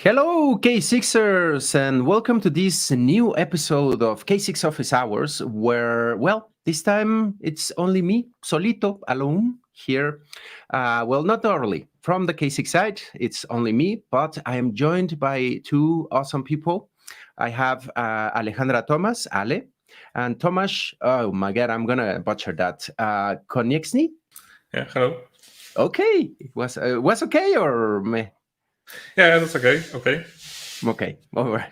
Hello, K6ers, and welcome to this new episode of K6 Office Hours, where, this time it's only me, solito, alone, here. Not early. From the K6 side, it's only me, but I am joined by two awesome people. I have Alejandra Thomas, Ale, and Tomasz, oh my God, I'm going to butcher that, Konieczny? Yeah, hello. Okay, was okay or meh? Yeah, that's okay. Okay. Okay, all right.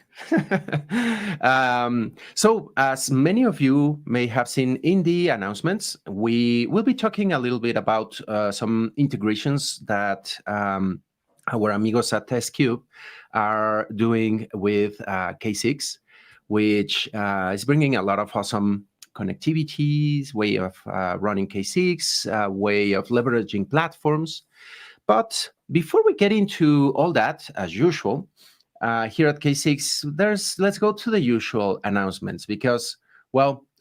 So, as many of you may have seen in the announcements, we will be talking a little bit about some integrations that our amigos at TestKube are doing with K6, which is bringing a lot of awesome connectivities, way of running K6, way of leveraging platforms. But before we get into all that, as usual, here at K6, let's go to the usual announcements because,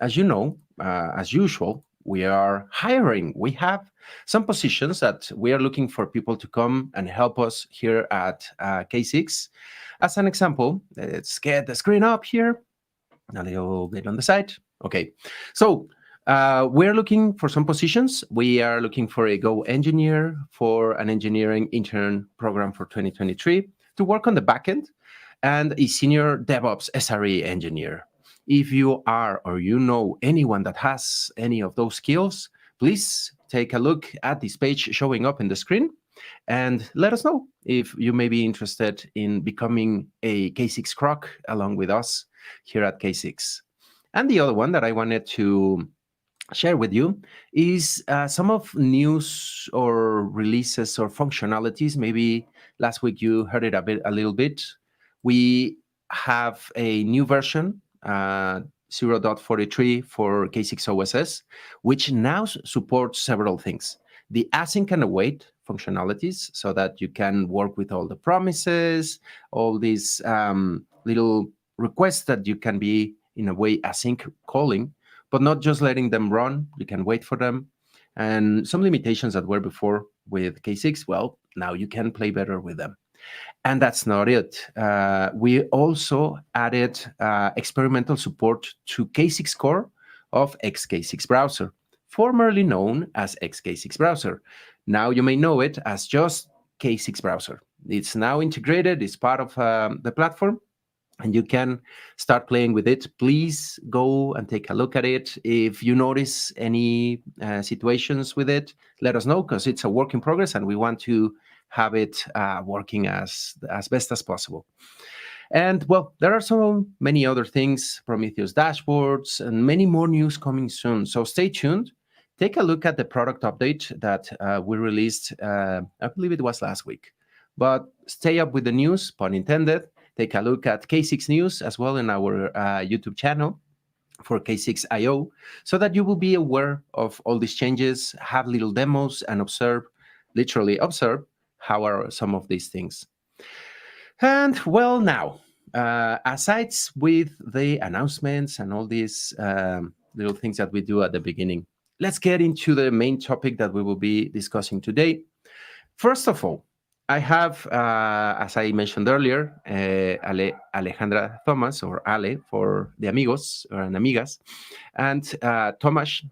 as you know, as usual, we are hiring. We have some positions that we are looking for people to come and help us here at K6. As an example, let's get the screen up here, a little bit on the side. Okay, so we're looking for some positions. We are looking for a Go engineer for an engineering intern program for 2023 to work on the backend, and a senior DevOps SRE engineer. If you are or you know anyone that has any of those skills, please take a look at this page showing up in the screen and let us know if you may be interested in becoming a K6 Croc along with us here at K6. And the other one that I wanted to share with you is some of news or releases or functionalities. Maybe last week you heard it a little bit. We have a new version, 0.43 for K6 OSS, which now supports several things. The async and await functionalities, so that you can work with all the promises, all these little requests that you can be in a way async calling, but not just letting them run. You can wait for them. And some limitations that were before with K6, now you can play better with them. And that's not it. We also added experimental support to K6 Core of XK6 Browser, formerly known as XK6 Browser. Now you may know it as just K6 Browser. It's now integrated, it's part of the platform, and you can start playing with it. Please go and take a look at it. If you notice any situations with it, let us know, because it's a work in progress and we want to have it working as best as possible. And there are so many other things, Prometheus dashboards, and many more news coming soon. So stay tuned. Take a look at the product update that we released, I believe it was last week. But stay up with the news, pun intended. Take a look at K6 News as well in our YouTube channel for K6IO, so that you will be aware of all these changes, have little demos, and literally observe how are some of these things. And now, aside with the announcements and all these little things that we do at the beginning, let's get into the main topic that we will be discussing today. First of all, I have, as I mentioned earlier, Alejandra Thomas, or Ale for the amigos or amigas, and Tomasz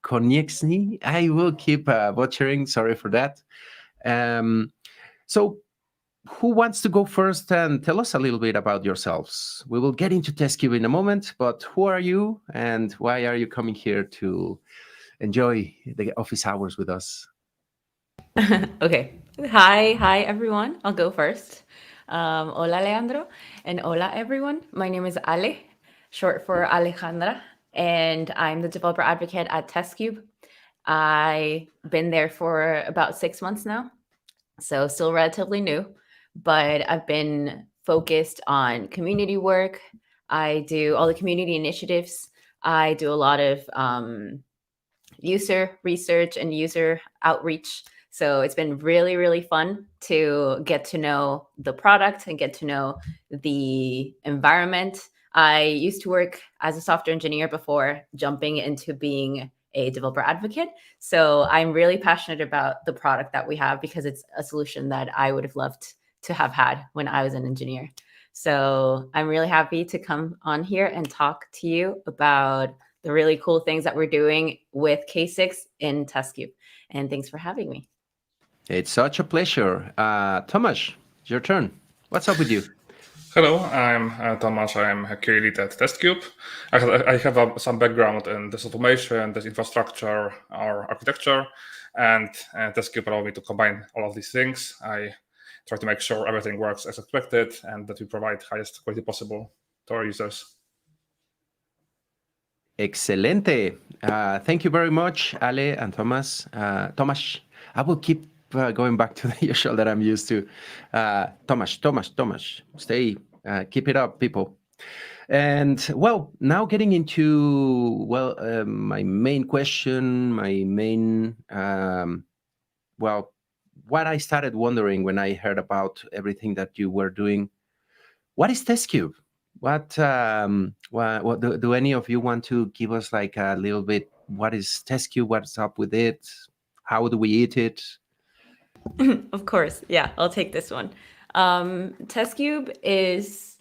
Konieczny. I will keep butchering, sorry for that. So who wants to go first and tell us a little bit about yourselves? We will get into TestCube in a moment, but who are you and why are you coming here to enjoy the office hours with us? Okay. Hi, everyone. I'll go first. Hola, Leandro, and hola, everyone. My name is Ale, short for Alejandra, and I'm the developer advocate at TestCube. I've been there for about 6 months now, so still relatively new, but I've been focused on community work. I do all the community initiatives. I do a lot of user research and user outreach. So it's been really, really fun to get to know the product and get to know the environment. I used to work as a software engineer before jumping into being a developer advocate. So I'm really passionate about the product that we have because it's a solution that I would have loved to have had when I was an engineer. So I'm really happy to come on here and talk to you about the really cool things that we're doing with K6 in TestKube. And thanks for having me. It's such a pleasure. Thomas, your turn. What's up with you? Hello, I'm Thomas. I'm a QA lead at TestKube. I have some background in test automation, test infrastructure, or architecture, and TestKube allowed me to combine all of these things. I try to make sure everything works as expected and that we provide highest quality possible to our users. Excelente. Thank you very much, Ale and Thomas. Thomas, I will keep going back to the usual that I'm used to. Thomas. Stay, keep it up, people. And well, now getting into, my main question, what I started wondering when I heard about everything that you were doing. What is TestKube? What do any of you want to give us like a little bit? What is TestKube? What's up with it? How do we eat it? Of course. Yeah, I'll take this one. TestKube is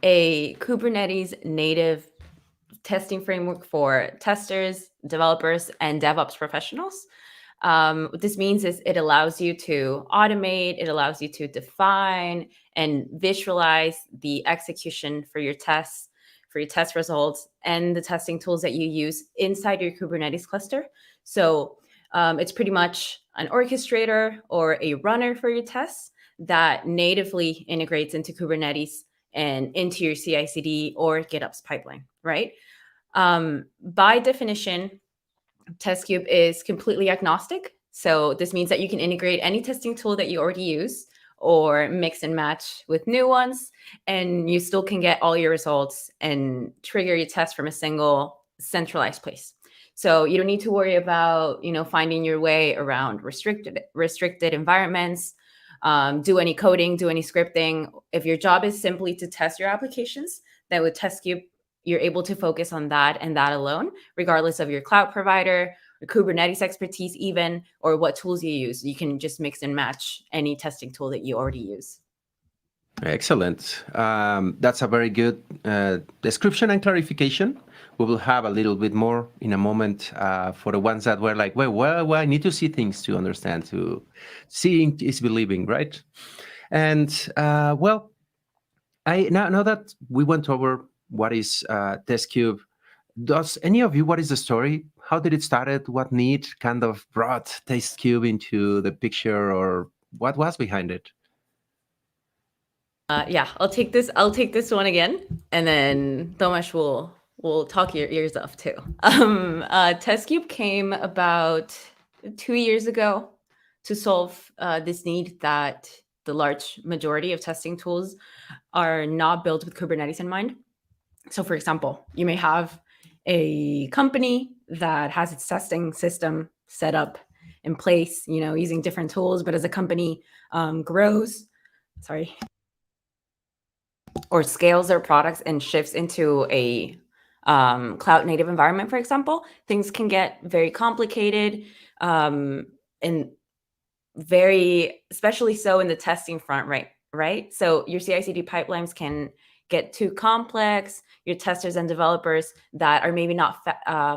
a Kubernetes native testing framework for testers, developers, and DevOps professionals. What this means is it allows you to automate, it allows you to define and visualize the execution for your tests, for your test results, and the testing tools that you use inside your Kubernetes cluster. So it's pretty much an orchestrator or a runner for your tests that natively integrates into Kubernetes and into your CI/CD or GitOps pipeline, right? By definition, TestKube is completely agnostic. So this means that you can integrate any testing tool that you already use or mix and match with new ones, and you still can get all your results and trigger your test from a single centralized place. So you don't need to worry about, finding your way around restricted environments, do any coding, do any scripting. If your job is simply to test your applications, then with TestKube, you're able to focus on that and that alone, regardless of your cloud provider, or Kubernetes expertise even, or what tools you use. You can just mix and match any testing tool that you already use. Excellent. That's a very good description and clarification. We will have a little bit more in a moment for the ones that were like, well, I need to see things to understand. To seeing is believing, right? And now that we went over what is TestKube, does any of you, what is the story? How did it started? What need kind of brought TestKube into the picture, or what was behind it? I'll take this one again, and then Tomasz will talk your ears off too. TestKube came about 2 years ago to solve this need that the large majority of testing tools are not built with Kubernetes in mind. So for example, you may have a company that has its testing system set up in place, using different tools, but as a company grows, or scales their products and shifts into a cloud native environment, for example, things can get very complicated and especially so in the testing front, right? So your CI/CD pipelines can get too complex. Your testers and developers that are maybe not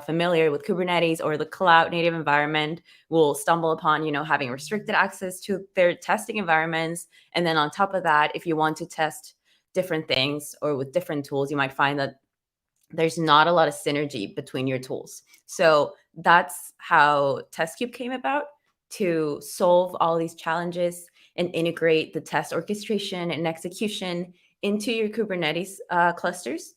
familiar with Kubernetes or the cloud native environment will stumble upon, having restricted access to their testing environments. And then on top of that, if you want to test different things or with different tools, you might find that there's not a lot of synergy between your tools. So that's how TestKube came about, to solve all these challenges and integrate the test orchestration and execution into your Kubernetes clusters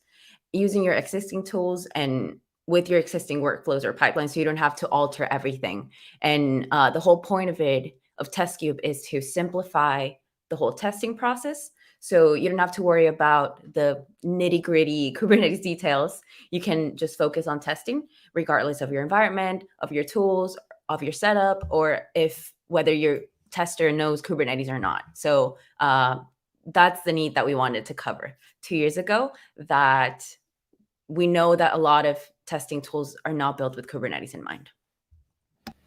using your existing tools and with your existing workflows or pipelines, so you don't have to alter everything. And the whole point of TestKube is to simplify the whole testing process. So you don't have to worry about the nitty-gritty Kubernetes details. You can just focus on testing, regardless of your environment, of your tools, of your setup, or whether your tester knows Kubernetes or not. So that's the need that we wanted to cover 2 years ago, that we know that a lot of testing tools are not built with Kubernetes in mind.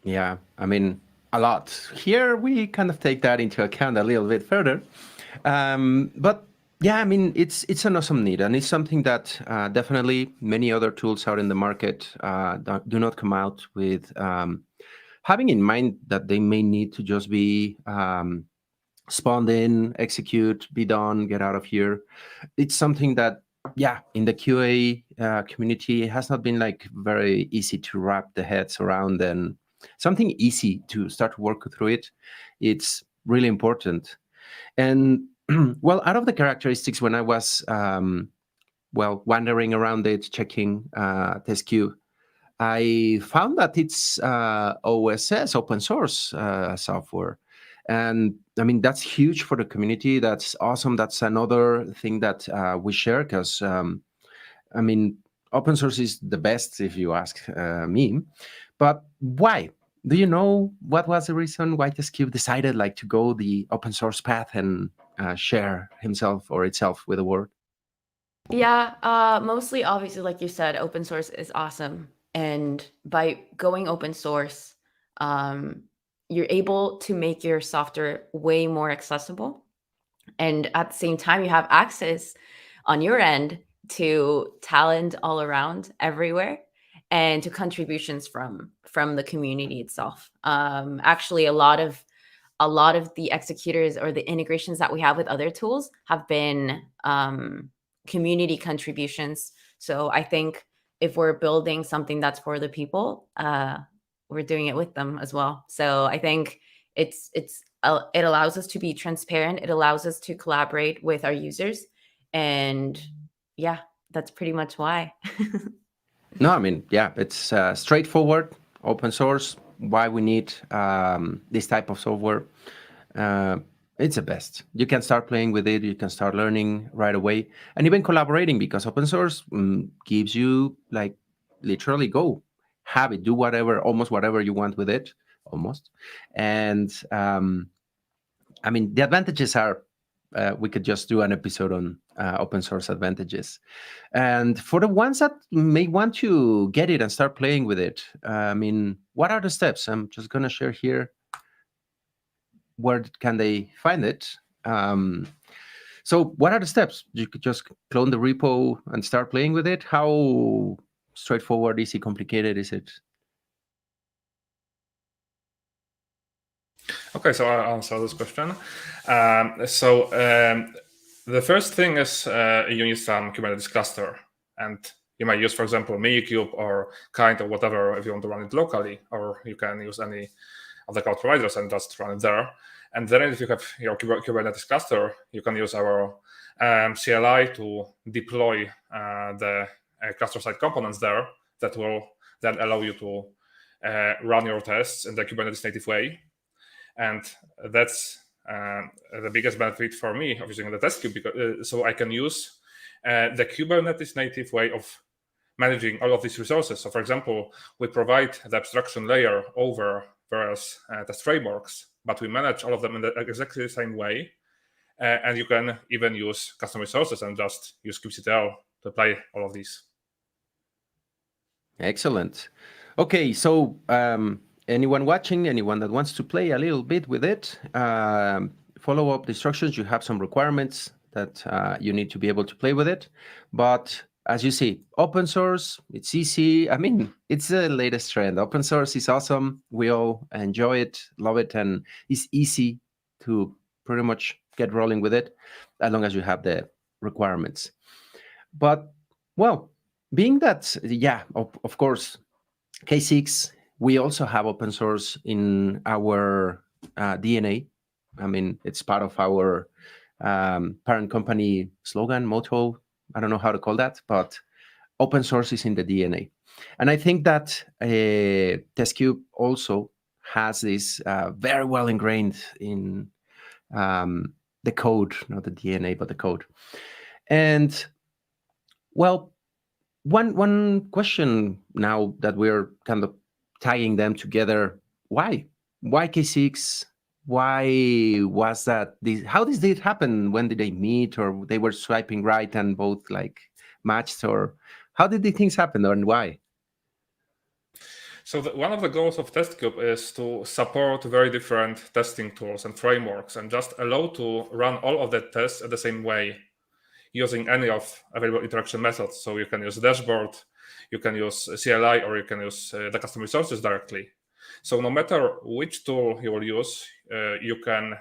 Yeah, I mean, a lot. Here we kind of take that into account a little bit further. But yeah, I mean, it's an awesome need, and it's something that definitely many other tools out in the market do not come out with having in mind that they may need to just be spawned in, execute, be done, get out of here. It's something that, yeah, in the QA community has not been like very easy to wrap the heads around, and something easy to start to work through it. It's really important. And well, out of the characteristics, when I was wandering around it, checking TestKube, I found that it's OSS, open source software. And I mean, that's huge for the community. That's awesome. That's another thing that we share because, I mean, open source is the best if you ask me. But why? Do you know what was the reason why TestKube decided like to go the open source path and share himself or itself with the world? Yeah, mostly obviously, like you said, open source is awesome. And by going open source, you're able to make your software way more accessible. And at the same time, you have access on your end to talent all around everywhere and to contributions from the community itself. Actually, a lot of the executors or the integrations that we have with other tools have been community contributions. So I think if we're building something that's for the people, we're doing it with them as well. So I think it allows us to be transparent. It allows us to collaborate with our users, and yeah, that's pretty much why. No, I mean, yeah, it's straightforward, open source. Why we need this type of software? Uh, it's the best. You can start playing with it. You can start learning right away, and even collaborating because open source gives you like literally go have it, do whatever, almost whatever you want with it, almost. And I mean, the advantages are. We could just do an episode on open source advantages. And for the ones that may want to get it and start playing with it, I mean, what are the steps? I'm just going to share here. Where can they find it? So what are the steps? You could just clone the repo and start playing with it. How straightforward, easy, complicated is it? Okay, so I'll answer this question. The first thing is you need some Kubernetes cluster, and you might use, for example, Minikube or Kind or whatever if you want to run it locally, or you can use any of the cloud providers and just run it there. And then if you have your Kubernetes cluster, you can use our CLI to deploy the cluster-side components there that will then allow you to run your tests in the Kubernetes native way. And that's the biggest benefit for me of using the TestKube, because so I can use the Kubernetes native way of managing all of these resources. So, for example, we provide the abstraction layer over various test frameworks, but we manage all of them in the exactly the same way. And you can even use custom resources and just use kubectl to apply all of these. Excellent. Okay, so anyone watching, anyone that wants to play a little bit with it, follow up the instructions. You have some requirements that you need to be able to play with it. But as you see, open source, it's easy. I mean, it's the latest trend. Open source is awesome. We all enjoy it, love it, and it's easy to pretty much get rolling with it as long as you have the requirements. But, well, being that, yeah, of course, K6, we also have open source in our DNA. I mean, it's part of our parent company slogan, motto. I don't know how to call that, but open source is in the DNA. And I think that TestKube also has this very well ingrained in the code, not the DNA, but the code. And, well, one question now that we're kind of tagging them together, why K6? Why was that? How did it happen? When did they meet, or they were swiping right and both like matched, or how did the things happen, and why? So one of the goals of TestKube is to support very different testing tools and frameworks and just allow to run all of the tests the same way using any of available interaction methods. So you can use dashboard, you can use CLI, or you can use the custom resources directly. So no matter which tool you will use, you can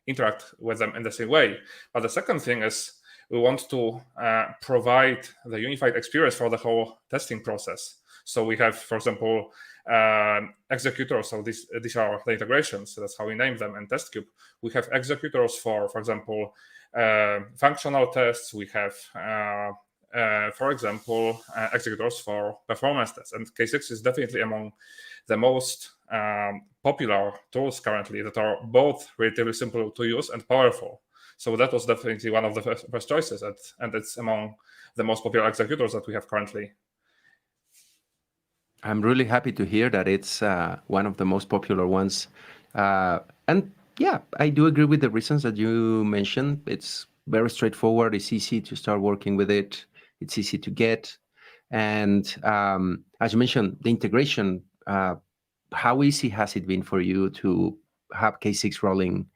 interact with them in the same way. But the second thing is we want to provide the unified experience for the whole testing process. So we have, for example, executors. So these are the integrations. So that's how we name them in TestKube. We have executors for example, functional tests. We have, for example, executors for performance tests. And K6 is definitely among the most popular tools currently that are both relatively simple to use and powerful. So that was definitely one of the first choices, and it's among the most popular executors that we have currently. I'm really happy to hear that it's one of the most popular ones. And yeah, I do agree with the reasons that you mentioned. It's very straightforward. It's easy to start working with it. It's easy to get. And as you mentioned, the integration, how easy has it been for you to have K6 rolling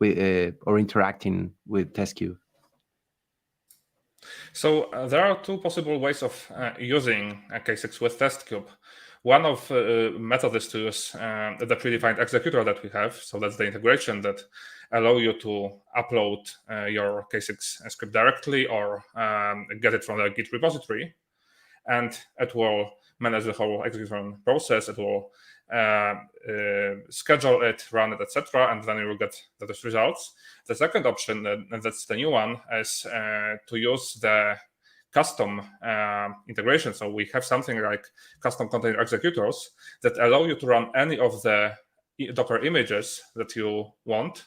with or interacting with TestKube? So there are two possible ways of using K6 with TestKube. One of method is to use the predefined executor that we have. So that's the integration that allow you to upload your K6 script directly or get it from the Git repository. And it will manage the whole execution process. It will schedule it, run it, etc., and then you will get those results. The second option, and that's the new one, is to use the custom integration. So we have something like custom container executors that allow you to run any of the Docker images that you want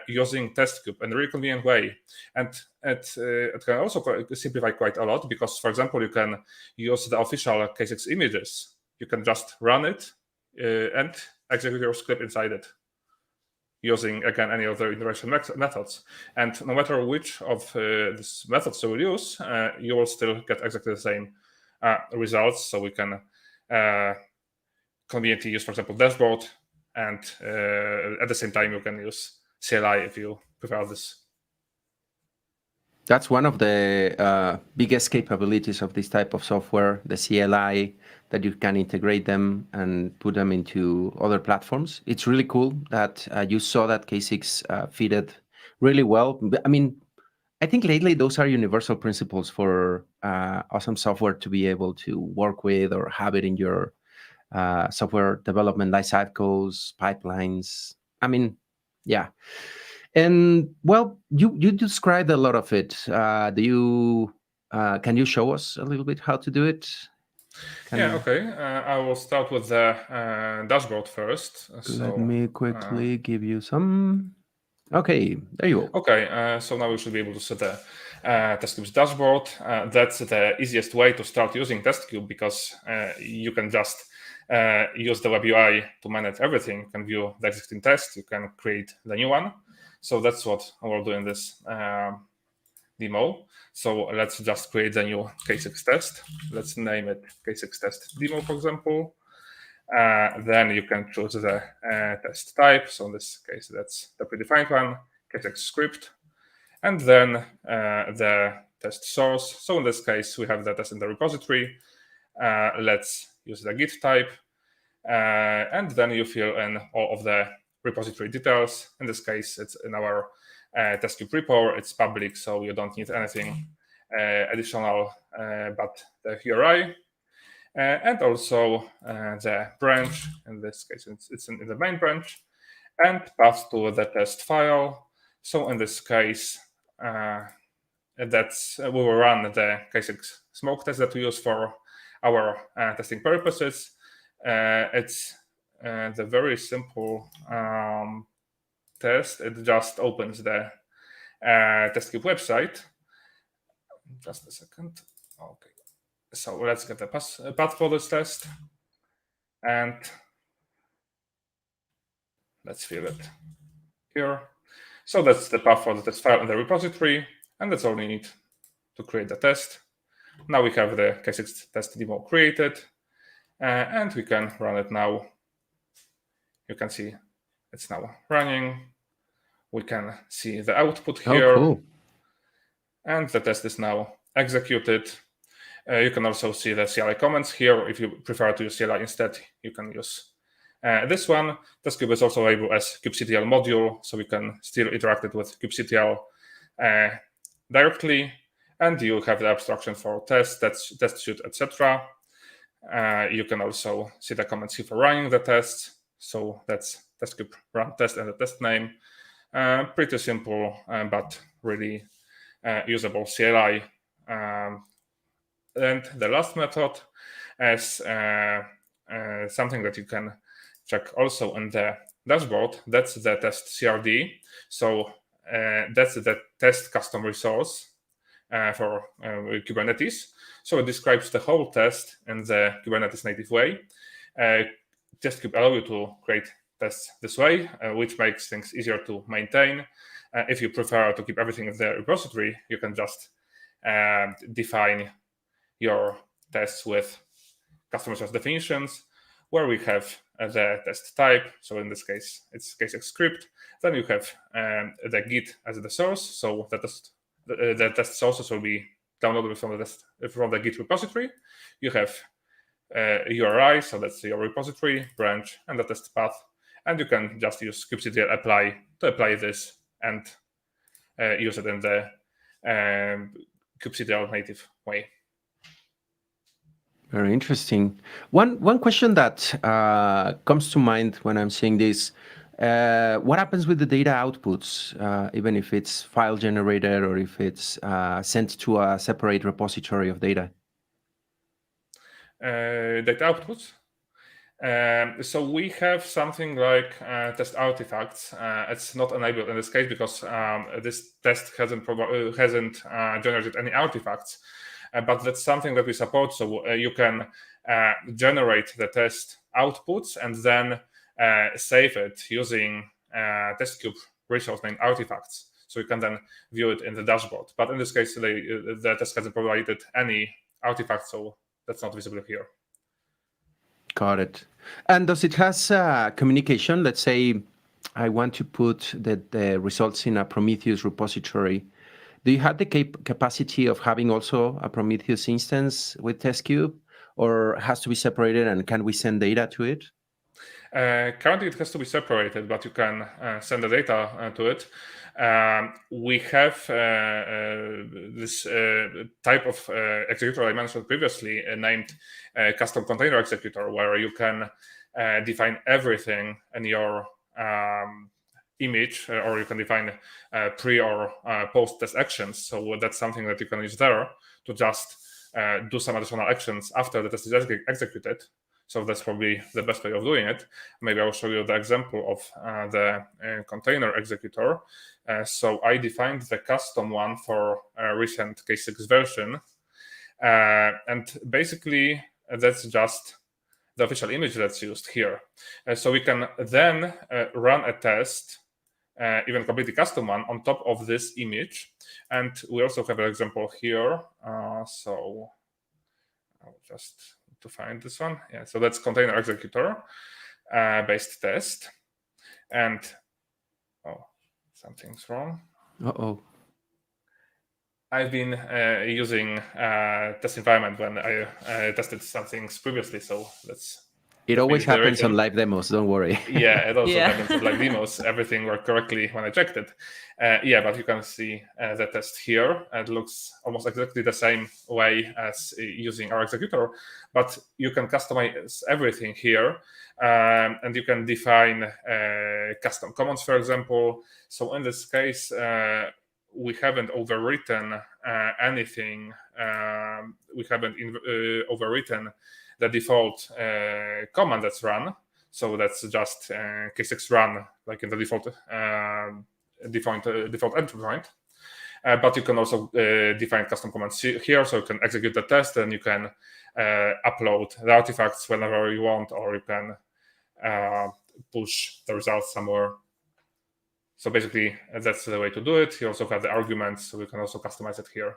using TestKube in a really convenient way. And it can also simplify quite a lot because, for example, you can use the official K6 images. You can just run it and execute your script inside it using, again, any of the integration methods. And no matter which of these methods you will use, you will still get exactly the same results. So we can conveniently use, for example, dashboard, and at the same time, you can use CLI if you prefer this. That's one of the biggest capabilities of this type of software, the CLI, that you can integrate them and put them into other platforms. It's really cool that you saw that K6 fitted really well. I mean, I think lately those are universal principles for awesome software to be able to work with or have it in your software development life cycles, pipelines. I mean, yeah. And well, you described a lot of it. Do you can you show us a little bit how to do it? Okay. I will start with the dashboard first. Let me quickly give you some. Okay, there you go. Okay, so now we should be able to set the TestKube's dashboard. That's the easiest way to start using TestKube because you can just use the web UI to manage everything. You can view the existing test. You can create the new one. So that's what I will do in this demo. So let's just create the new K6 test. Let's name it K6 test demo, for example. Then you can choose the test type. So in this case, that's the predefined one, K6 script. And then the test source. So in this case, we have the test in the repository. Let's use the Git type. And then you fill in all of the repository details. In this case, it's in our TestKube repo. It's public, so you don't need anything additional but the URI. And also the branch. In this case, it's in the main branch. And path to the test file. So in this case, we will run the K6 smoke test that we use for our testing purposes. It's the very simple test. It just opens the TestKube website. Just a second. Okay. So let's get the path for this test. And let's fill it here. So that's the path for the test file in the repository. And that's all we need to create the test. Now we have the K6 test demo created. And we can run it now. You can see it's now running. We can see the output here. Oh, cool. And the test is now executed. You can also see the CLI comments here. If you prefer to use CLI instead, you can use this one. TestKube is also able as kubectl module, so we can still interact it with kubectl directly. And you have the abstraction for test shoot, etc. You can also see the comments here for running the tests. So that's TestKube run test and the test name. Pretty simple, but really usable CLI. And the last method is something that you can check also in the dashboard. That's the test CRD. So that's the test custom resource for Kubernetes. So it describes the whole test in the Kubernetes native way. TestKube allows you to create tests this way, which makes things easier to maintain. If you prefer to keep everything in the repository, you can just define your tests with custom resource definitions, where we have the test type. So in this case, it's casex script. Then you have the Git as the source. So the test sources will be downloaded from the Git repository. You have URI, so that's your repository, branch, and the test path. And you can just use kubectl apply to apply this and use it in the kubectl native way. Very interesting. One question that comes to mind when I'm seeing this, what happens with the data outputs, even if it's file generated or if it's sent to a separate repository of data? Data outputs? So we have something like test artifacts. It's not enabled in this case because this test hasn't generated any artifacts. But that's something that we support. So you can generate the test outputs and then save it using TestKube resource named artifacts. So you can then view it in the dashboard. But in this case, the test hasn't provided any artifacts, so that's not visible here. Got it. And does it has communication? Let's say I want to put the results in a Prometheus repository. Do you have the capacity of having also a Prometheus instance with TestKube, or has to be separated, and can we send data to it? Currently, it has to be separated, but you can send the data to it. We have this type of executor I mentioned previously, named custom container executor, where you can define everything in your image, or you can define pre or post test actions. So that's something that you can use there to just do some additional actions after the test is executed. So that's probably the best way of doing it. Maybe I'll show you the example of the container executor. So I defined the custom one for a recent K6 version. And basically, that's just the official image that's used here. So we can then run a test, even completely custom one, on top of this image. And we also have an example here. So I'll just to find this one. Yeah, so that's container executor based test. And oh, something's wrong. Uh-oh. I've been using test environment when I tested some things previously, so that's... It always happens on live demos, don't worry. Yeah, it also happens on live demos. Everything worked correctly when I checked it. Yeah, but you can see the test here. It looks almost exactly the same way as using our executor, but you can customize everything here, and you can define custom commands, for example. So in this case, we haven't overwritten anything. We haven't overwritten the default command that's run. So that's just K6 run, like in the default endpoint. But you can also define custom commands here, so you can execute the test and you can upload the artifacts whenever you want, or you can push the results somewhere. So basically, that's the way to do it. You also have the arguments, so you can also customize it here.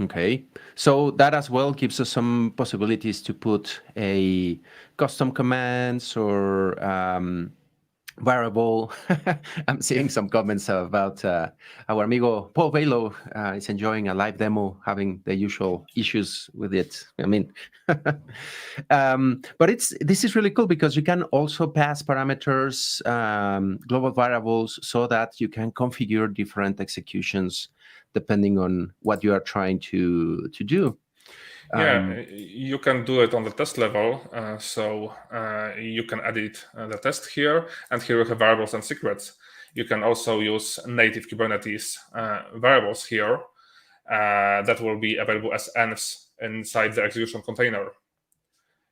Okay, so that as well gives us some possibilities to put a custom commands or variable. I'm seeing some comments about our amigo Paul Velo is enjoying a live demo, having the usual issues with it. I mean, but this is really cool because you can also pass parameters, global variables, so that you can configure different executions depending on what you are trying to do. Yeah, you can do it on the test level. So you can edit the test here, and here we have variables and secrets. You can also use native Kubernetes variables here that will be available as envs inside the execution container.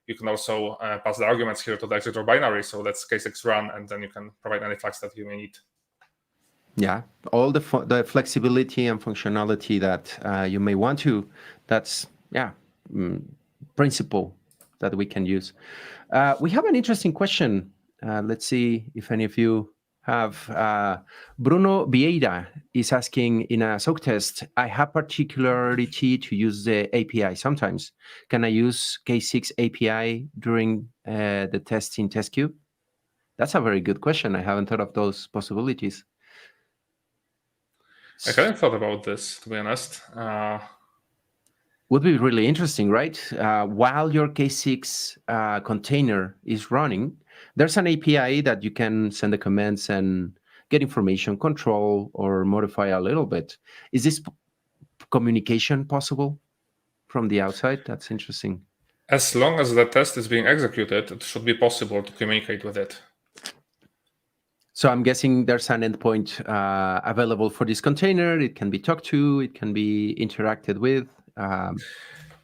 You can also pass the arguments here to the executor binary. So that's K6 run, and then you can provide any flags that you may need. Yeah, all the flexibility and functionality that you may want to. That's principle that we can use. We have an interesting question. Let's see if any of you have. Bruno Vieira is asking, in a soak test, I have particularity to use the API sometimes. Can I use K6 API during the test in TestKube? That's a very good question. I haven't thought of those possibilities. I hadn't thought about this, to be honest. Would be really interesting, right? While your K6 container is running, there's an API that you can send the commands and get information, control, or modify a little bit. Is this communication possible from the outside? That's interesting. As long as the test is being executed, it should be possible to communicate with it. So I'm guessing there's an endpoint available for this container. It can be talked to. It can be interacted with.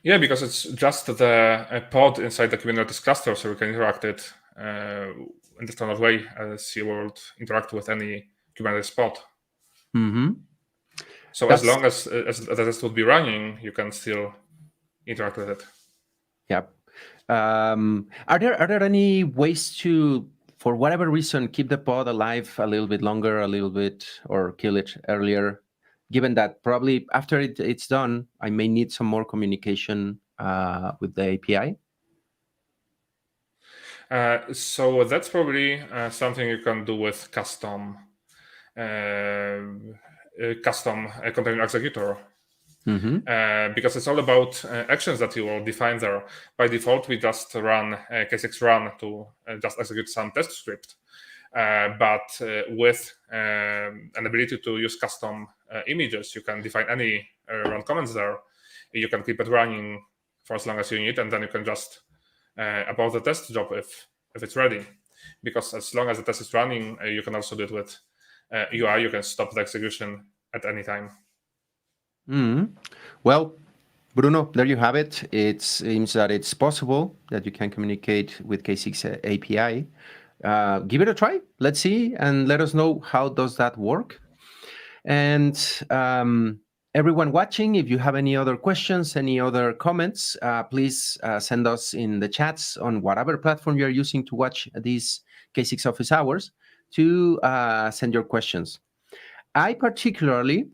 Yeah, because it's just the pod inside the Kubernetes cluster, so you can interact it in the standard way as you would interact with any Kubernetes pod. Mm-hmm. So as long as the test would be running, you can still interact with it. Yeah. Are there any ways to, for whatever reason, keep the pod alive a little bit longer, or kill it earlier? Given that probably after it's done, I may need some more communication with the API. So that's probably something you can do with custom container executor. Mm-hmm. Because it's all about actions that you will define there. By default, we just run K6 run to just execute some test script. But with an ability to use custom images, you can define any run commands there. You can keep it running for as long as you need, and then you can just abort the test job if it's ready. Because as long as the test is running, you can also do it with UI. You can stop the execution at any time. Well, Bruno, there you have it. It seems that it's possible that you can communicate with K6 API. Give it a try. Let's see, and let us know how does that work. And everyone watching, if you have any other questions, any other comments, please send us in the chats on whatever platform you're using to watch these K6 office hours to send your questions. I particularly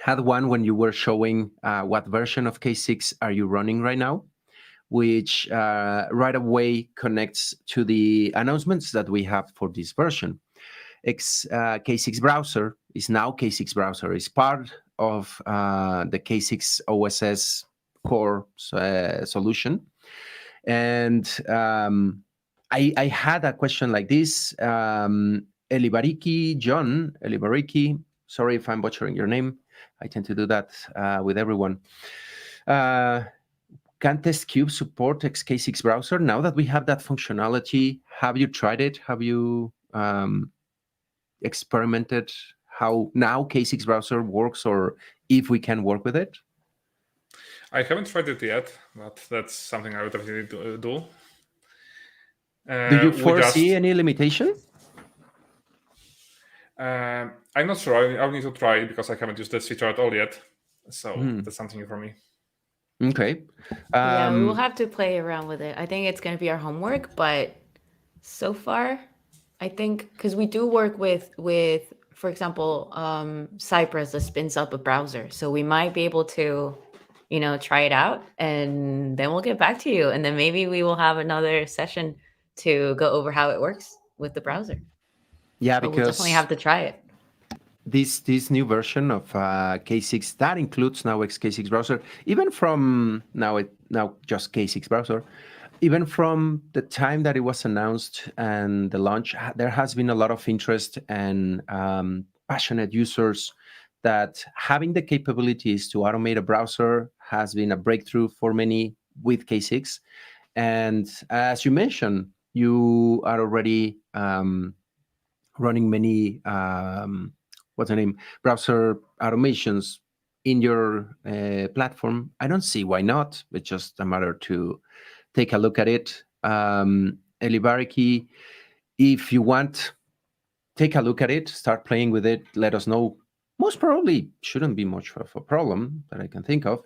had one when you were showing what version of K6 are you running right now, which right away connects to the announcements that we have for this version. K6 browser is now K6 browser. It's part of the K6 OSS core solution. And I had a question like this. John Elibariki, sorry if I'm butchering your name. I tend to do that with everyone. Can TestKube support K6 browser? Now that we have that functionality, have you tried it? Have you experimented how now K6 browser works, or if we can work with it? I haven't tried it yet, but that's something I would definitely do. Do you foresee any limitation? I'm not sure. I'll need to try it because I haven't used this feature at all yet. So that's something new for me. Okay. Yeah, we will have to play around with it. I think it's going to be our homework, but so far, I think, because we do work with, for example, Cypress that spins up a browser. So we might be able to try it out, and then we'll get back to you. And then maybe we will have another session to go over how it works with the browser. Yeah, But we'll definitely have to try it. This new version of K6 that includes now XK6 browser, even from now just K6 browser, even from the time that it was announced and the launch, there has been a lot of interest and passionate users that having the capabilities to automate a browser has been a breakthrough for many with K6. And as you mentioned, you are already running many browser automations in your platform. I don't see why not. It's just a matter to take a look at it. Elibariki, if you want, take a look at it, start playing with it, let us know. Most probably shouldn't be much of a problem that I can think of,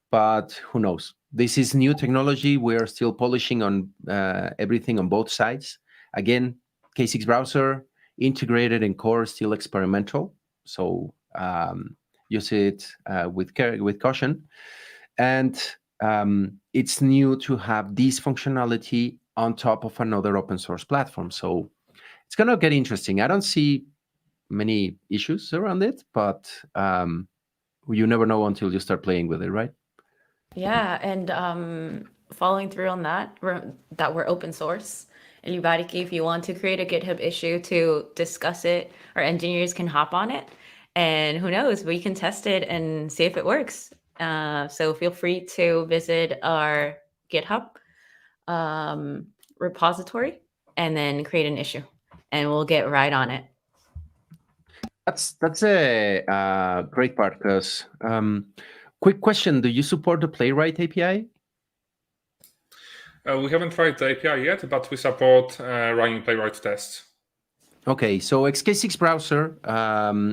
but who knows? This is new technology. We are still polishing on everything on both sides. Again, K6 browser, integrated in core, still experimental. So use it with caution. And it's new to have this functionality on top of another open source platform. So it's going to get interesting. I don't see many issues around it, but you never know until you start playing with it, right? Yeah, and following through on that we're open source. Anybody, if you want to create a GitHub issue to discuss it, our engineers can hop on it, and who knows, we can test it and see if it works. So feel free to visit our GitHub repository and then create an issue, and we'll get right on it. That's a great part, because quick question, do you support the Playwright API? We haven't tried the API yet, but we support running Playwright tests. Okay, so XK6 browser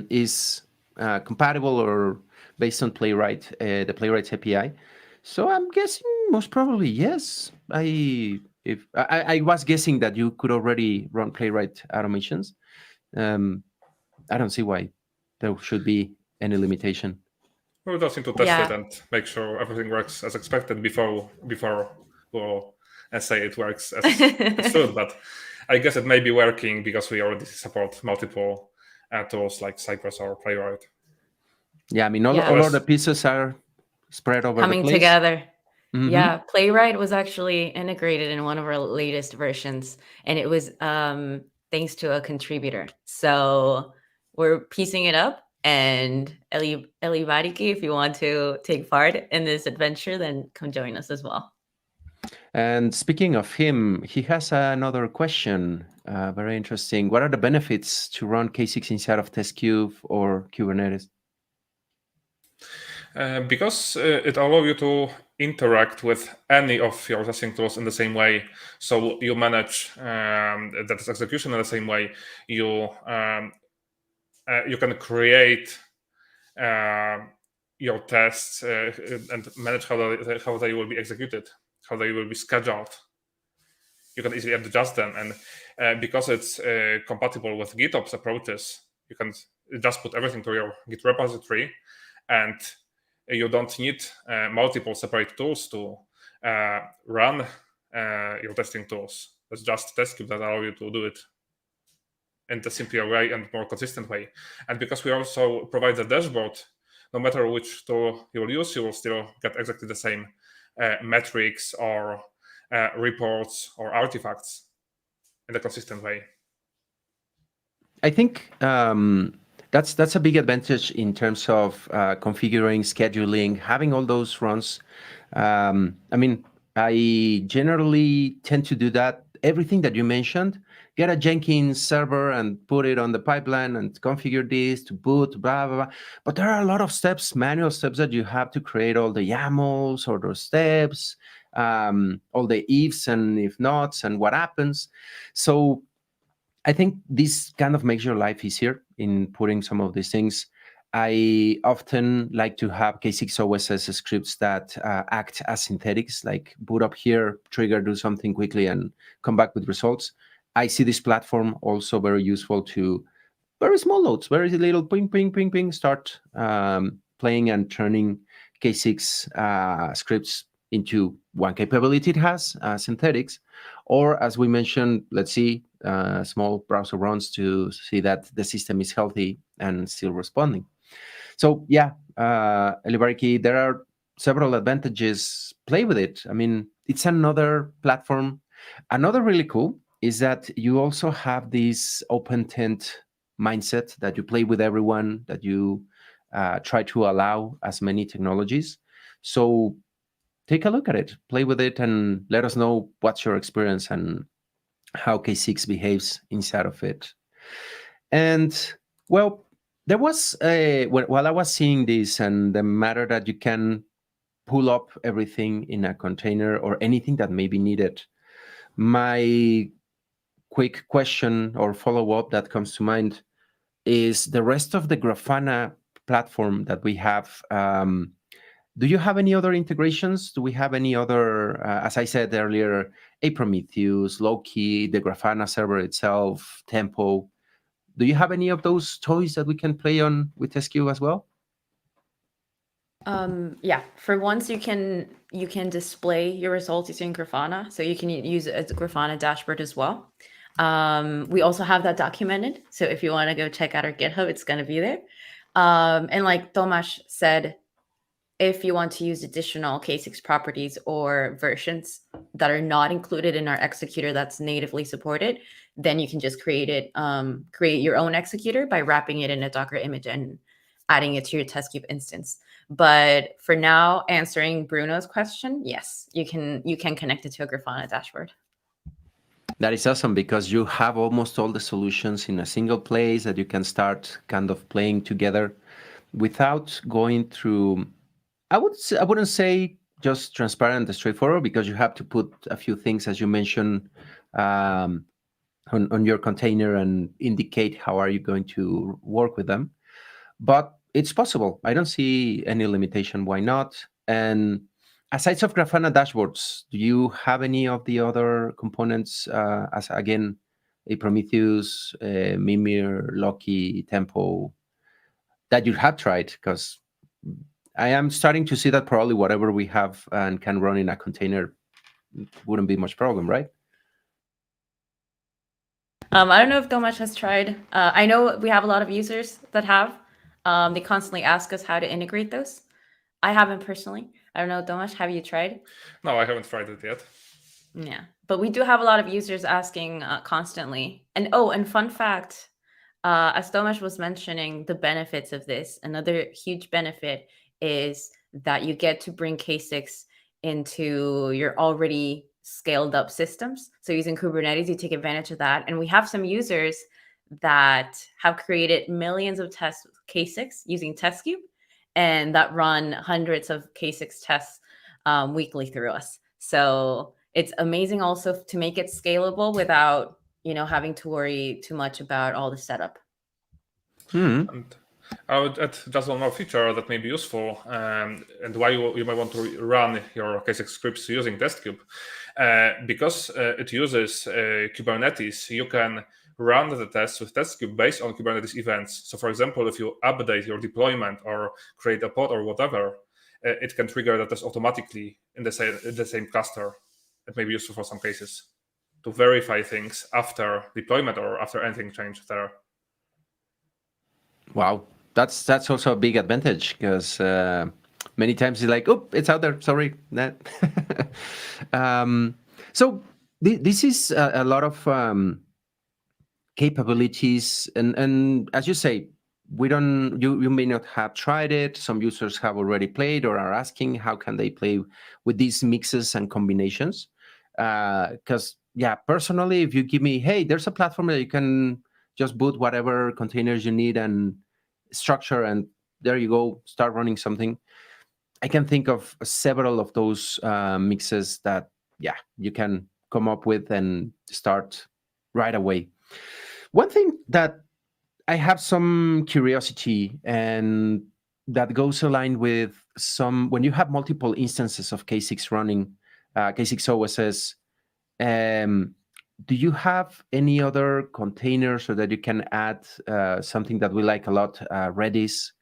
is compatible or based on Playwright, the Playwright API. So I'm guessing most probably yes. I was guessing that you could already run Playwright automations. I don't see why there should be any limitation. We'll just need to test it and make sure everything works as expected before we'll say it works as it should. But I guess it may be working because we already support multiple tools like Cypress or Playwright. Yeah, I mean, all of the pieces are spread over coming the place. Together. Mm-hmm. Yeah, Playwright was actually integrated in one of our latest versions, and it was thanks to a contributor. So we're piecing it up, and Eli Variki, if you want to take part in this adventure, then come join us as well. And speaking of him, he has another question, very interesting. What are the benefits to run K6 inside of TestKube or Kubernetes? Because it allows you to interact with any of your testing tools in the same way. So you manage that execution in the same way. You can create your tests and manage how they will be executed, how they will be scheduled. You can easily adjust them, and because it's compatible with GitOps approaches, you can just put everything to your Git repository, and you don't need multiple separate tools to run your testing tools. It's just TestKube that allow you to do it in a simpler way and more consistent way. And because we also provide the dashboard, no matter which tool you will use, you will still get exactly the same metrics or reports or artifacts in a consistent way. I think that's a big advantage in terms of configuring, scheduling, having all those runs. I mean, I generally tend to do that. Everything that you mentioned, get a Jenkins server and put it on the pipeline and configure this to boot, blah, blah, blah. But there are a lot of steps, manual steps that you have to create all the YAMLs or those steps, all the ifs and if nots and what happens. So I think this kind of makes your life easier in putting some of these things. I often like to have K6 OSS scripts that act as synthetics, like boot up here, trigger, do something quickly, and come back with results. I see this platform also very useful to very small loads, very little ping, ping, ping, ping, start playing and turning K6 scripts into one capability it has, synthetics, or as we mentioned, let's see small browser runs to see that the system is healthy and still responding. So yeah, Elibariki, there are several advantages. Play with it. I mean, it's another platform. Another really cool is that you also have this open tent mindset that you play with everyone, that you try to allow as many technologies. So take a look at it, play with it, and let us know what's your experience and how K6 behaves inside of it. And well, there was while I was seeing this and the matter that you can pull up everything in a container or anything that may be needed, my quick question or follow-up that comes to mind is the rest of the Grafana platform that we have. Do you have any other integrations? Do we have any other, as I said earlier, a Prometheus, Loki, the Grafana server itself, Tempo? Do you have any of those toys that we can play on with TestCube as well? Yeah, for once you can display your results using Grafana, so you can use it as a Grafana dashboard as well. We also have that documented, so if you want to go check out our GitHub, it's going to be there. And like Tomas said, if you want to use additional K6 properties or versions that are not included in our executor that's natively supported, then you can just create your own executor by wrapping it in a Docker image and adding it to your TestCube instance. But for now, answering Bruno's question, yes, you can connect it to a Grafana dashboard. That is awesome because you have almost all the solutions in a single place that you can start kind of playing together without going through. I wouldn't say just transparent and straightforward, because you have to put a few things, as you mentioned, on your container and indicate how are you going to work with them. But it's possible. I don't see any limitation. Why not? And aside of Grafana dashboards, do you have any of the other components, as again, a Prometheus, Mimir, Loki, Tempo, that you have tried? Because I am starting to see that probably whatever we have and can run in a container wouldn't be much problem, right? I don't know if Tomas has tried. I know we have a lot of users that have. They constantly ask us how to integrate those. I haven't personally. I don't know, Tomas, have you tried? No, I haven't tried it yet. Yeah, but we do have a lot of users asking constantly. And fun fact, as Tomas was mentioning, the benefits of this, another huge benefit is that you get to bring K6 into your already scaled up systems. So using Kubernetes, you take advantage of that. And we have some users that have created millions of tests with K6 using TestKube, and that run hundreds of K6 tests weekly through us. So it's amazing also to make it scalable without, having to worry too much about all the setup. And I would add just one more feature that may be useful, and why you might want to run your K6 scripts using TestKube. Because it uses Kubernetes, you can run the tests with TestKube based on Kubernetes events. So for example, if you update your deployment or create a pod or whatever, it can trigger the test automatically in the same cluster. It may be useful for some cases to verify things after deployment or after anything changed there. Wow, that's also a big advantage, because many times it's like, oh, it's out there. Sorry. So this is a lot of capabilities, and as you say, you may not have tried it. Some users have already played or are asking how can they play with these mixes and combinations. Because personally, if you give me, hey, there's a platform that you can just boot whatever containers you need and structure, and there you go, start running something. I can think of several of those mixes that you can come up with and start right away. One thing that I have some curiosity, and that goes aligned with when you have multiple instances of K6 running, K6 OSS, do you have any other containers so that you can add something that we like a lot, Redis,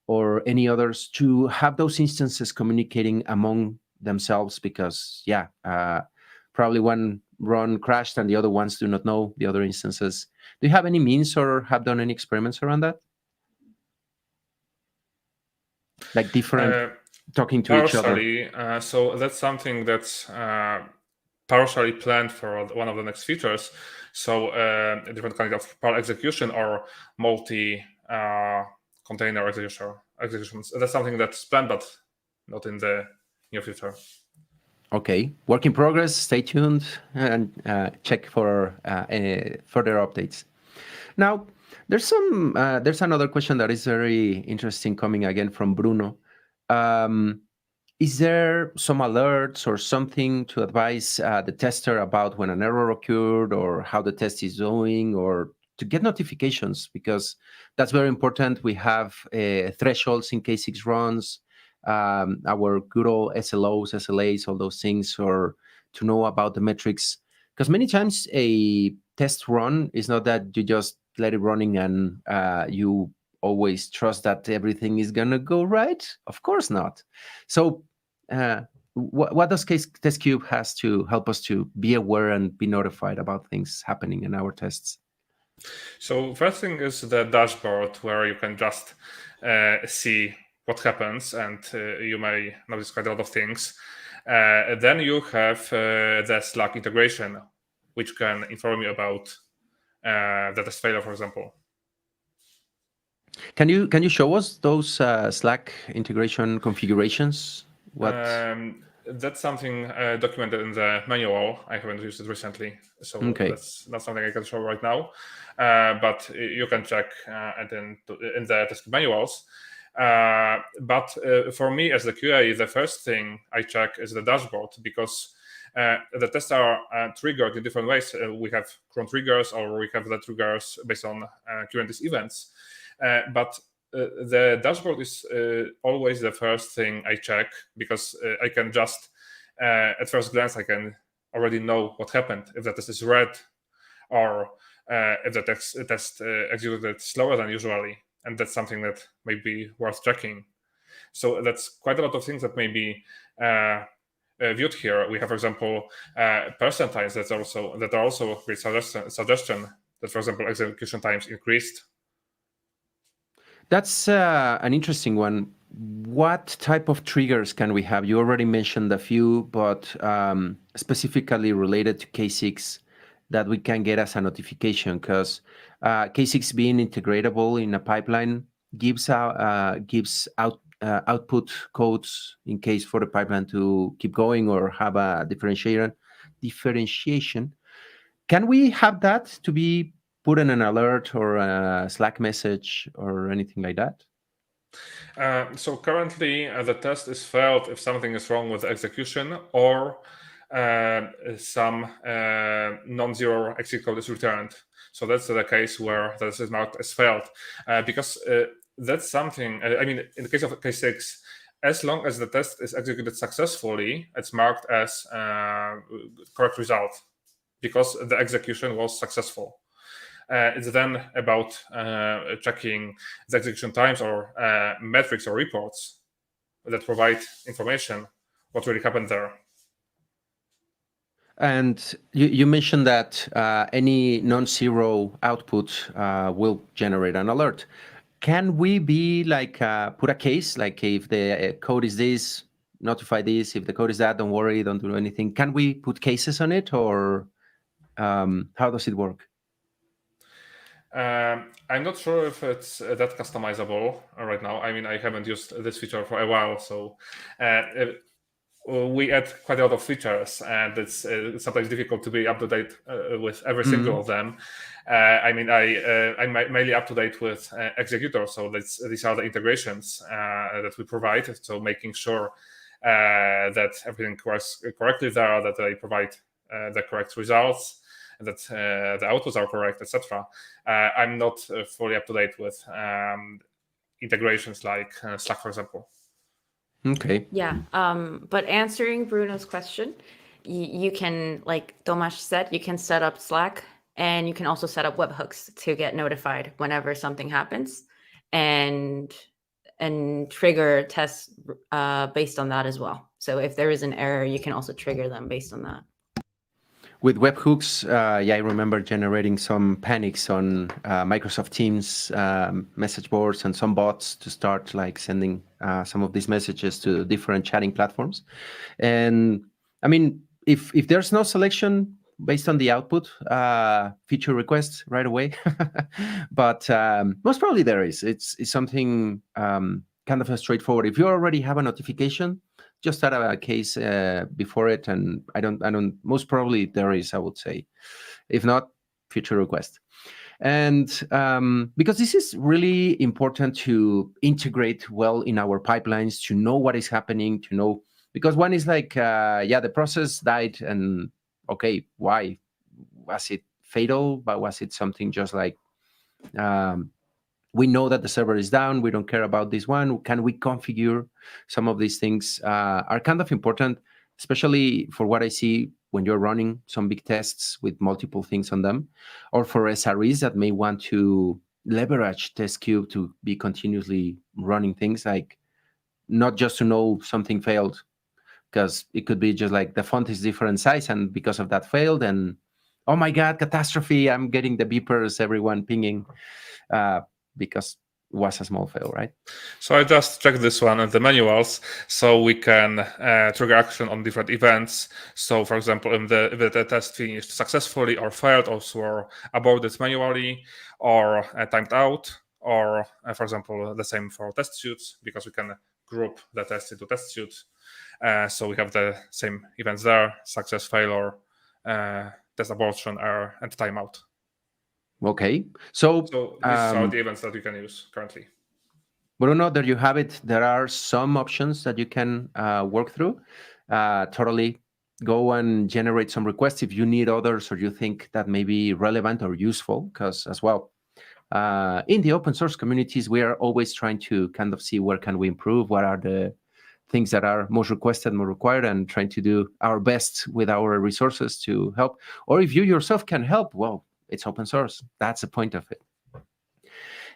or any others to have those instances communicating among themselves, because probably one run crashed and the other ones do not know the other instances. Do you have any means or have done any experiments around that? Like different talking to each other? So that's something that's partially planned for one of the next features. So a different kind of parallel execution or multi-container executions. That's something that's planned, but not in the near future. Okay, work in progress. Stay tuned and check for further updates. Now, there's another question that is very interesting coming again from Bruno. Is there some alerts or something to advise the tester about when an error occurred or how the test is doing, or to get notifications? Because that's very important. We have thresholds in K6 runs, our good old SLOs, SLAs, all those things, or to know about the metrics. Because many times a test run is not that you just let it running and you always trust that everything is going to go right. Of course not. So what does TestKube has to help us to be aware and be notified about things happening in our tests? So first thing is the dashboard, where you can just see what happens, and you may notice quite a lot of things. Then you have the Slack integration, which can inform you about the test failure, for example. Can you show us those Slack integration configurations? That's something documented in the manual. I haven't used it recently, so that's not something I can show right now. But you can check in the TestKube manuals. But for me, as the QA, the first thing I check is the dashboard, because the tests are triggered in different ways. We have cron triggers, or we have the triggers based on Kubernetes events. But the dashboard is always the first thing I check, because I can just, at first glance, I can already know what happened, if the test is red, or if the test executed slower than usually. And that's something that may be worth checking. So that's quite a lot of things that may be viewed here. We have, for example, percentiles that are also a great suggestion that, for example, execution times increased. That's an interesting one. What type of triggers can we have? You already mentioned a few, but specifically related to K6 that we can get as a notification, because K6 being integratable in a pipeline gives output codes in case for the pipeline to keep going or have a differentiation. Can we have that to be put in an alert or a Slack message or anything like that? So currently, the test is failed if something is wrong with the execution, or some non-zero exit code is returned. So that's the case where this is marked as failed, because that's something. I mean, in the case of K6, as long as the test is executed successfully, it's marked as correct result, because the execution was successful. It's then about checking the execution times or metrics or reports that provide information what really happened there. And you mentioned that any non-zero output will generate an alert. Can we be like put a case, like if the code is this, notify this, if the code is that, don't worry, don't do anything? Can we put cases on it, or how does it work? I'm not sure if it's that customizable right now. I mean, I haven't used this feature for a while, so we add quite a lot of features, and it's sometimes difficult to be up to date with every single of them. I mean, I'm mainly up to date with Executor, so these are the integrations that we provide. So making sure that everything works correctly there, that they provide the correct results, that the outputs are correct, etc. I'm not fully up to date with integrations like Slack, for example. Okay. Yeah. But answering Bruno's question, you can, like Tomas said, you can set up Slack, and you can also set up webhooks to get notified whenever something happens. And and trigger tests based on that as well. So if there is an error, you can also trigger them based on that. With webhooks, I remember generating some panics on Microsoft Teams message boards and some bots to start like sending some of these messages to different chatting platforms. And I mean, if there's no selection based on the output, feature requests right away. But most probably there is. It's something kind of straightforward. If you already have a notification, just add a case before it, and I don't. Most probably there is, I would say. If not, feature request. And because this is really important to integrate well in our pipelines, to know what is happening, to know, because one is like, the process died, and okay, why? Was it fatal? But was it something just like, we know that the server is down, we don't care about this one? Can we configure some of these things? Are kind of important, especially for what I see when you're running some big tests with multiple things on them, or for SREs that may want to leverage TestKube to be continuously running things, like not just to know something failed, because it could be just like the font is different size and because of that failed, and oh my God, catastrophe, I'm getting the beepers, everyone pinging, because it was a small fail, right? So I just checked this one in the manuals, so we can trigger action on different events. So for example, if the test finished successfully or failed, also aborted manually or timed out, or for example, the same for test suits, because we can group the test into test suits. So we have the same events there: success, failure, test abortion, error, and timeout. Okay, so these are the events that we can use currently. Bruno, there you have it. There are some options that you can work through. Totally go and generate some requests if you need others or you think that may be relevant or useful, because as well, in the open source communities, we are always trying to kind of see where can we improve, what are the things that are most requested, more required, and trying to do our best with our resources to help. Or if you yourself can help, well, it's open source. That's the point of it.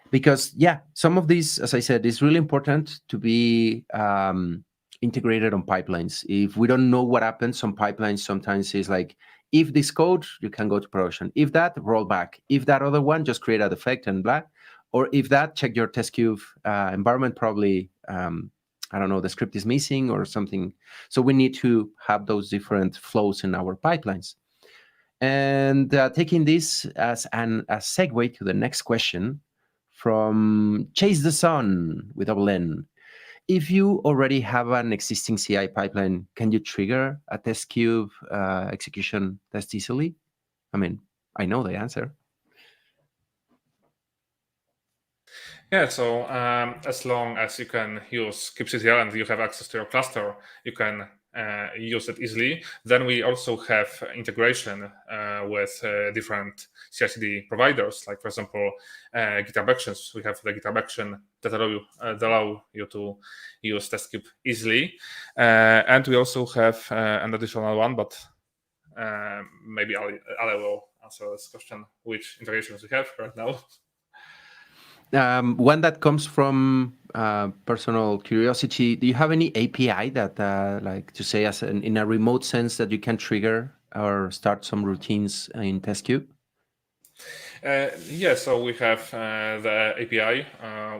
Because, some of these, as I said, it's really important to be integrated on pipelines. If we don't know what happens, some pipelines sometimes is like, if this code, you can go to production. If that, roll back. If that other one, just create a defect and blah. Or if that, check your TestKube environment, probably, I don't know, the script is missing or something. So we need to have those different flows in our pipelines. And taking this as a segue to the next question from Chase the Sun with double N. If you already have an existing CI pipeline, can you trigger a TestKube execution test easily? I mean, I know the answer. Yeah, so as long as you can use kubectl and you have access to your cluster, you can use it easily. Then we also have integration with different CI/CD providers, like for example, GitHub Actions. We have the GitHub Action that allow you to use TestKube easily, and we also have an additional one, but maybe Ale will answer this question: which integrations we have right now. One that comes from personal curiosity, do you have any API that, like to say as in a remote sense, that you can trigger or start some routines in TestKube? Yeah, so we have the API.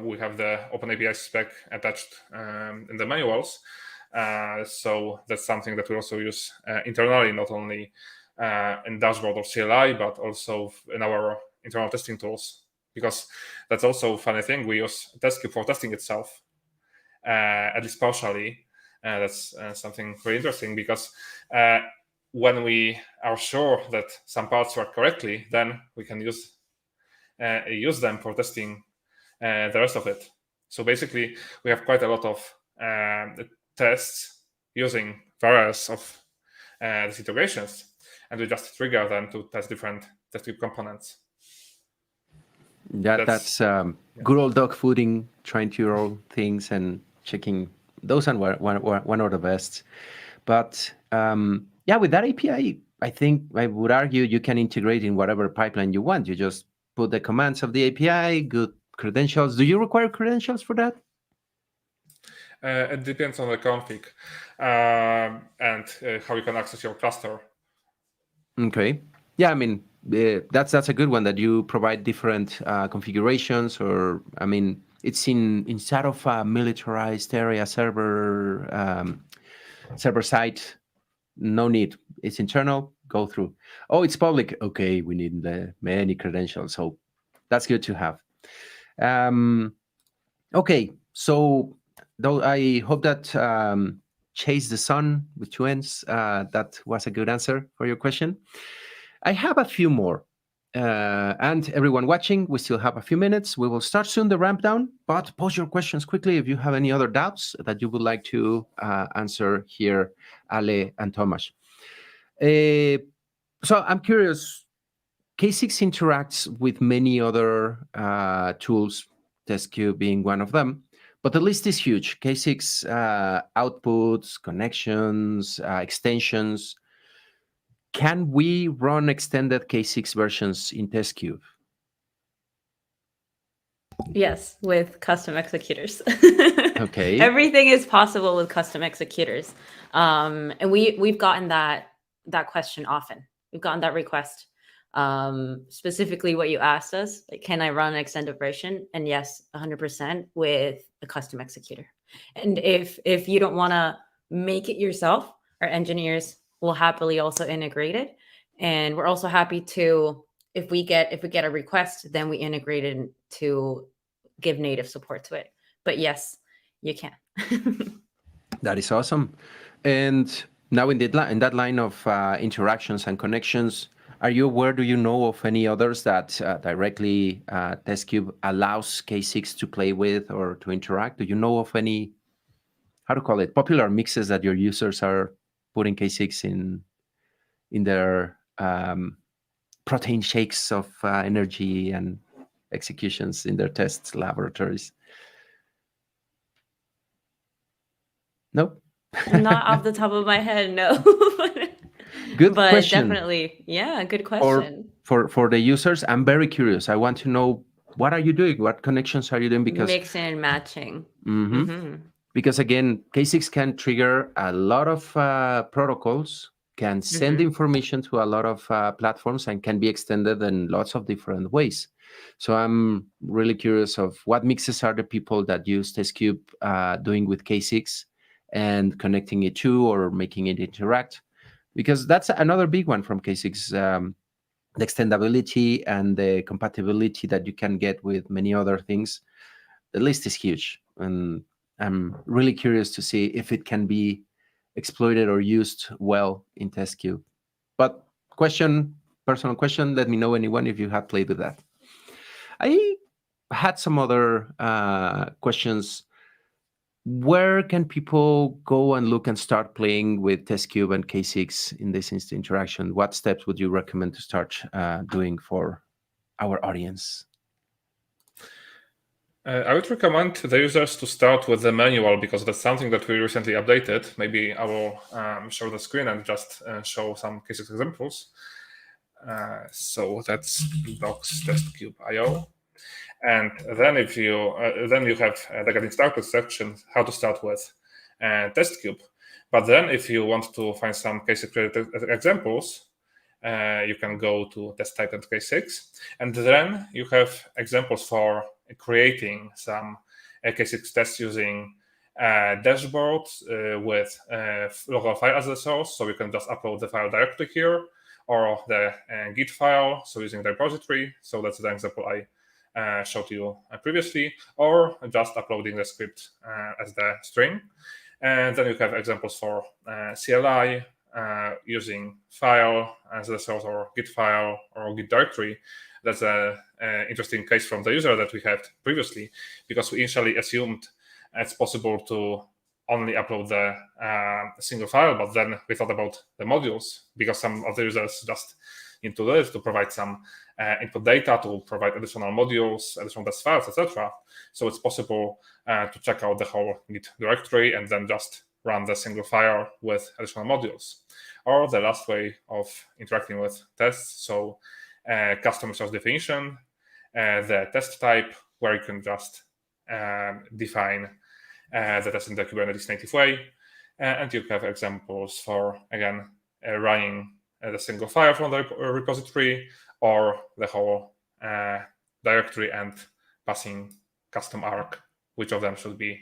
We have the OpenAPI spec attached in the manuals. So that's something that we also use internally, not only in dashboard or CLI, but also in our internal testing tools. Because that's also a funny thing. We use TestKube for testing itself, at least partially. That's something very interesting, because when we are sure that some parts work correctly, then we can use them for testing the rest of it. So basically, we have quite a lot of tests using various of these integrations, and we just trigger them to test different TestKube components. That's good old dog fooding, trying to roll things and checking. Those are one of the best. But with that API, I think I would argue you can integrate in whatever pipeline you want. You just put the commands of the API, good credentials. Do you require credentials for that? It depends on the config and how you can access your cluster. Okay. Yeah, I mean, that's a good one, that you provide different configurations, or I mean, it's inside of a militarized area server site. No need. It's internal. Go through. Oh, it's public. Okay, we need many credentials, so that's good to have. Okay, so though I hope that chase the sun with two ends. That was a good answer for your question. I have a few more. And everyone watching, we still have a few minutes. We will start soon the ramp down, but post your questions quickly if you have any other doubts that you would like to answer here, Ale and Thomas. So I'm curious, K6 interacts with many other tools, TestKube being one of them, but the list is huge. K6 outputs, connections, extensions. Can we run extended K6 versions in TestKube? Yes, with custom executors. Okay. Everything is possible with custom executors. And we've gotten that question often. We've gotten that request. Specifically what you asked us, like, can I run an extended version? And yes, 100% with a custom executor. And if you don't want to make it yourself, our engineers will happily also integrate it. And we're also happy to, if we get a request, then we integrate it to give native support to it. But yes, you can. That is awesome. And now in that line of interactions and connections, are you aware, do you know of any others that directly TestKube allows K6 to play with or to interact? Do you know of any, how to call it, popular mixes that your users are putting K6 in their protein shakes of energy and executions in their test laboratories? No? Not off the top of my head, no. Good but question. Definitely, yeah, good question. For the users, I'm very curious. I want to know, what are you doing? What connections are you doing? Because mixing and matching. Because again, K6 can trigger a lot of protocols, can send information to a lot of platforms, and can be extended in lots of different ways. So I'm really curious of what mixes are the people that use TestKube doing with K6 and connecting it to or making it interact. Because that's another big one from K6, the extendability and the compatibility that you can get with many other things. The list is huge, and I'm really curious to see if it can be exploited or used well in TestKube. But personal question, let me know, anyone, if you have played with that. I had some other questions. Where can people go and look and start playing with TestKube and K6 in this instant interaction? What steps would you recommend to start doing for our audience? I would recommend the users to start with the manual, because that's something that we recently updated. Maybe I will show the screen and just show some K6 examples. So that's docs testkube.io. And then if you have the getting started section, how to start with TestKube. But then if you want to find some K6 related examples, you can go to test type and K6, and then you have examples for creating some K6 tests using dashboards with local file as a source, so you can just upload the file directly here, or the Git file, so using the repository. So that's the example I showed you previously, or just uploading the script as the string. And then you have examples for CLI, using file as a source, or Git file, or Git directory. That's an interesting case from the user that we had previously, because we initially assumed it's possible to only upload the single file, but then we thought about the modules, because some of the users just need to do it to provide some input data, to provide additional modules, additional test files, etc. So it's possible to check out the whole Git directory and then just run the single file with additional modules. Or the last way of interacting with tests, so custom source definition, the test type, where you can just define that is in the Kubernetes native way. And you have examples for, again, running the single file from the repository or the whole directory and passing custom arc, which of them should be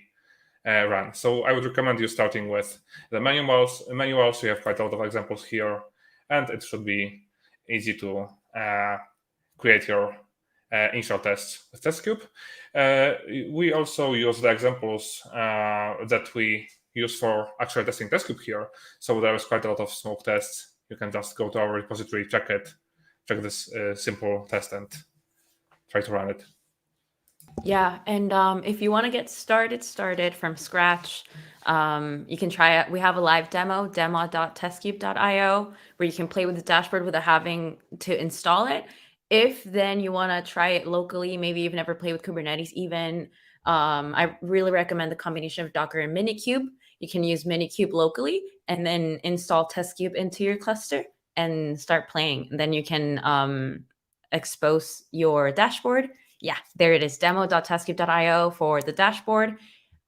run. So I would recommend you starting with the manuals. Manuals, you have quite a lot of examples here, and it should be easy to create your initial tests with TestKube. We also use the examples that we use for actually testing TestKube here. So there is quite a lot of smoke tests. You can just go to our repository, check this simple test, and try to run it. Yeah, and if you want to get started from scratch, you can try it. We have a live demo.testcube.io, where you can play with the dashboard without having to install it. If then you want to try it locally, maybe you've never played with Kubernetes even, I really recommend the combination of Docker and Minikube. You can use Minikube locally and then install TestKube into your cluster and start playing. And then you can expose your dashboard. Yeah, there it is, demo.testcube.io for the dashboard,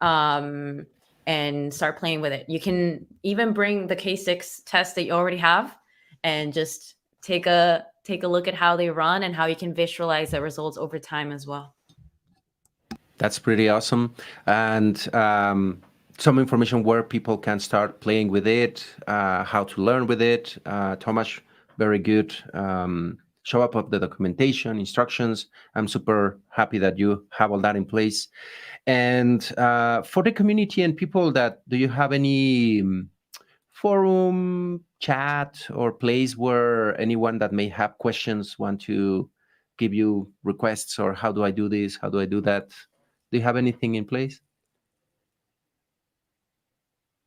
and start playing with it. You can even bring the K6 test that you already have and just take a look at how they run and how you can visualize the results over time as well. That's pretty awesome. And some information where people can start playing with it, how to learn with it. Thomas, very good. Show up of the documentation, instructions. I'm super happy that you have all that in place. And for the community and people do you have any forum, chat, or place where anyone that may have questions want to give you requests, or how do I do this? How do I do that? Do you have anything in place?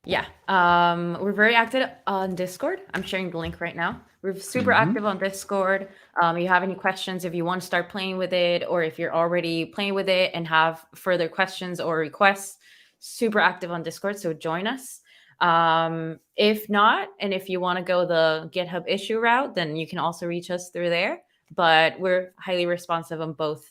Yeah, we're very active on Discord. I'm sharing the link right now. We're super active on Discord. You have any questions, if you want to start playing with it, or if you're already playing with it and have further questions or requests, super active on Discord, so join us. If not, and if you want to go the GitHub issue route, then you can also reach us through there. But we're highly responsive on both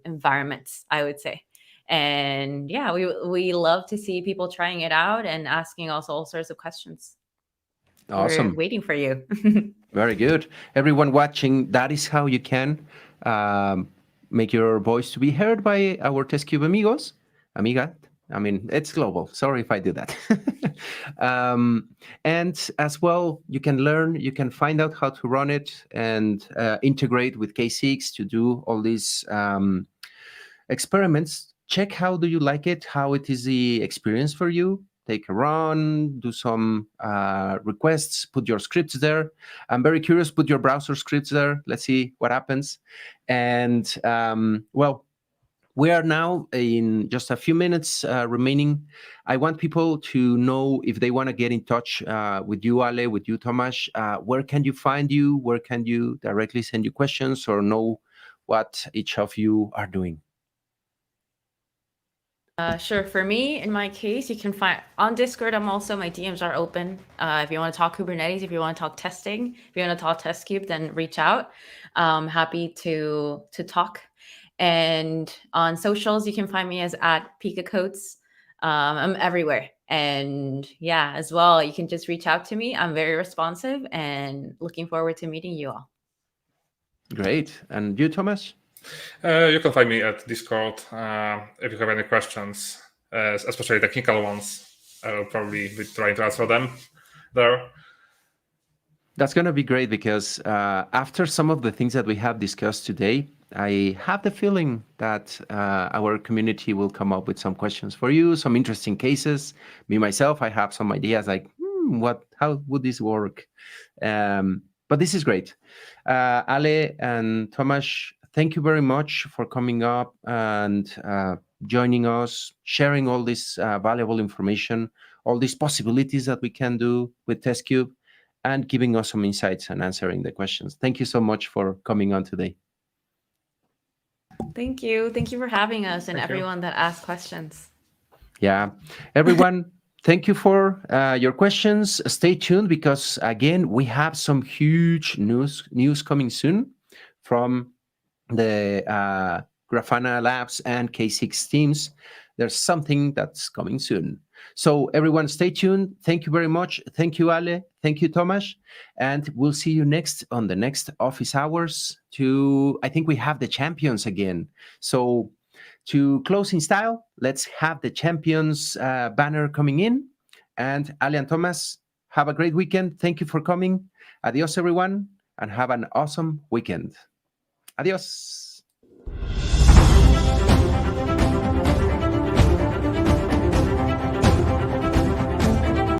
environments, I would say. And yeah, we love to see people trying it out and asking us all sorts of questions. Awesome. We're waiting for you. Very good. Everyone watching, that is how you can make your voice to be heard by our TestCube amigos. Amiga. I mean, it's global. Sorry if I do that. And as well, you can learn, you can find out how to run it and integrate with K6 to do all these experiments. Check how do you like it, how it is the experience for you. Take a run, do some requests, put your scripts there. I'm very curious, put your browser scripts there. Let's see what happens. And well, we are now in just a few minutes remaining. I want people to know if they want to get in touch with you, Ale, with you, Thomas. Where can you find you? Where can you directly send you questions or know what each of you are doing? Sure. For me, in my case, you can find on Discord. My DMs are open. If you want to talk Kubernetes, if you want to talk testing, if you want to talk TestCube, then reach out. Happy to talk. And on socials, you can find me as @PikaCodes. I'm everywhere. And yeah, as well, you can just reach out to me. I'm very responsive and looking forward to meeting you all. Great. And you, Thomas? You can find me at Discord if you have any questions, especially technical ones. I will probably be trying to answer them there. That's going to be great because after some of the things that we have discussed today, I have the feeling that our community will come up with some questions for you, some interesting cases. Me, myself, I have some ideas like, how would this work? But this is great. Ale and Thomas, thank you very much for coming up and joining us, sharing all this valuable information, all these possibilities that we can do with TestCube, and giving us some insights and answering the questions. Thank you so much for coming on today. Thank you. Thank you for having us and everyone that asked questions. Yeah, everyone, thank you for your questions. Stay tuned because, again, we have some huge news coming soon from the Grafana Labs and K6 teams. There's something that's coming soon. So everyone, stay tuned. Thank you very much. Thank you, Ale. Thank you, Tomasz. And we'll see you next on the next office hours. I think we have the champions again. So to close in style, let's have the champions banner coming in. And Ale and Thomas, have a great weekend. Thank you for coming. Adios, everyone, and have an awesome weekend. Adios.